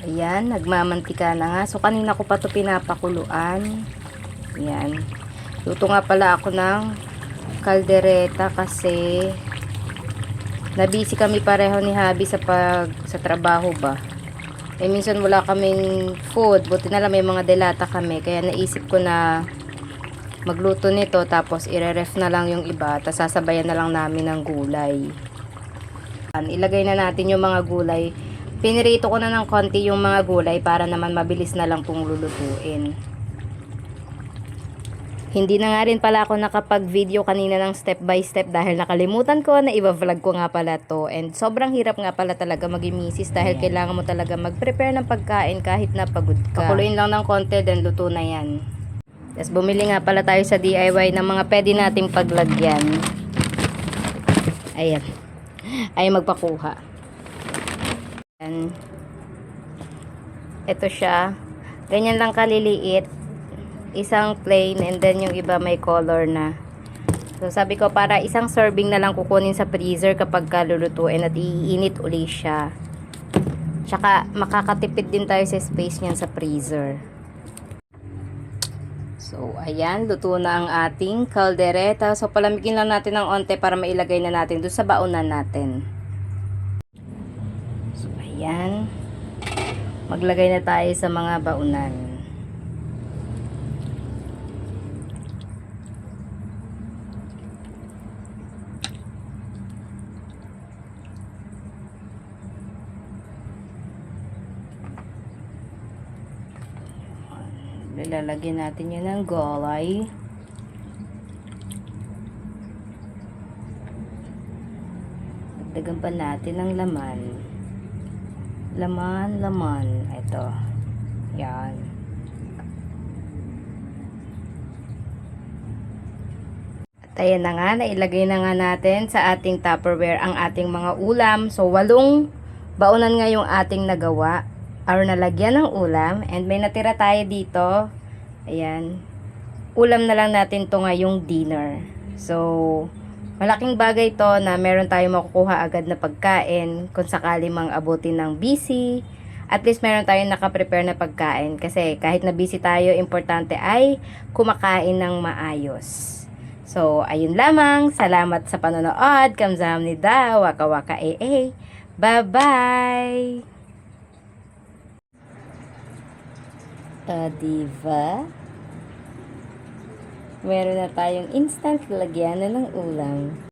Ayan, nagmamantika na nga. So, kanina ko pa ito pinapakuluan. Ayan. Luto nga pala ako ng kaldereta kasi nabisi kami pareho ni Habi sa trabaho ba. Eh, minsan wala kaming food. Buti na lang may mga delata kami. Kaya naisip ko na magluto nito tapos ire-ref na lang yung iba. Tapos sasabayan na lang namin ng gulay. Ilagay na natin yung mga gulay. Pinirito ko na ng konti yung mga gulay para naman mabilis na lang pong lulutuin. Hindi na nga rin pala ako nakapag-video kanina ng step by step dahil nakalimutan ko na i-vlog ko nga pala to. And sobrang hirap nga pala talaga maging misis dahil kailangan mo talaga mag-prepare ng pagkain kahit na pagod ka. Pakuluin lang ng konti, then luto na yan. Tapos bumili nga pala tayo sa DIY ng mga pwede nating paglagyan. Ayan. Ay magpakuha. Ayan. Ito siya. Ganyan lang kaliliit. Isang plain and then yung iba may color na. So sabi ko para isang serving na lang kukunin sa freezer kapag kalulutuin at iinit uli siya. Tsaka makakatipid din tayo sa space niyan sa freezer. So ayan, luto na ang ating kaldereta. So palamigin lang natin ng onte para mailagay na natin doon sa baunan natin. So ayan. Maglagay na tayo sa mga baunan. Lalagyan natin yun ng gulay. Dagdagan pa natin ng laman. Laman. Ito. Yan. At ayan na nga, nailagay na nga natin sa ating Tupperware ang ating mga ulam. So, 8 baunan nga yung ating nagawa or nalagyan ng ulam. And may natira tayo dito. Ayan. Ulam na lang natin to ngayong dinner. So, malaking bagay to na meron tayong makukuha agad na pagkain kung sakali mang abutin ng busy. At least meron tayong nakaprepare na pagkain. Kasi kahit na busy tayo, importante ay kumakain ng maayos. So, ayun lamang. Salamat sa panonood. Kamsahamnida. Waka waka ee. Bye-bye! Diba? Meron na tayong instant lagyan na ng ulam.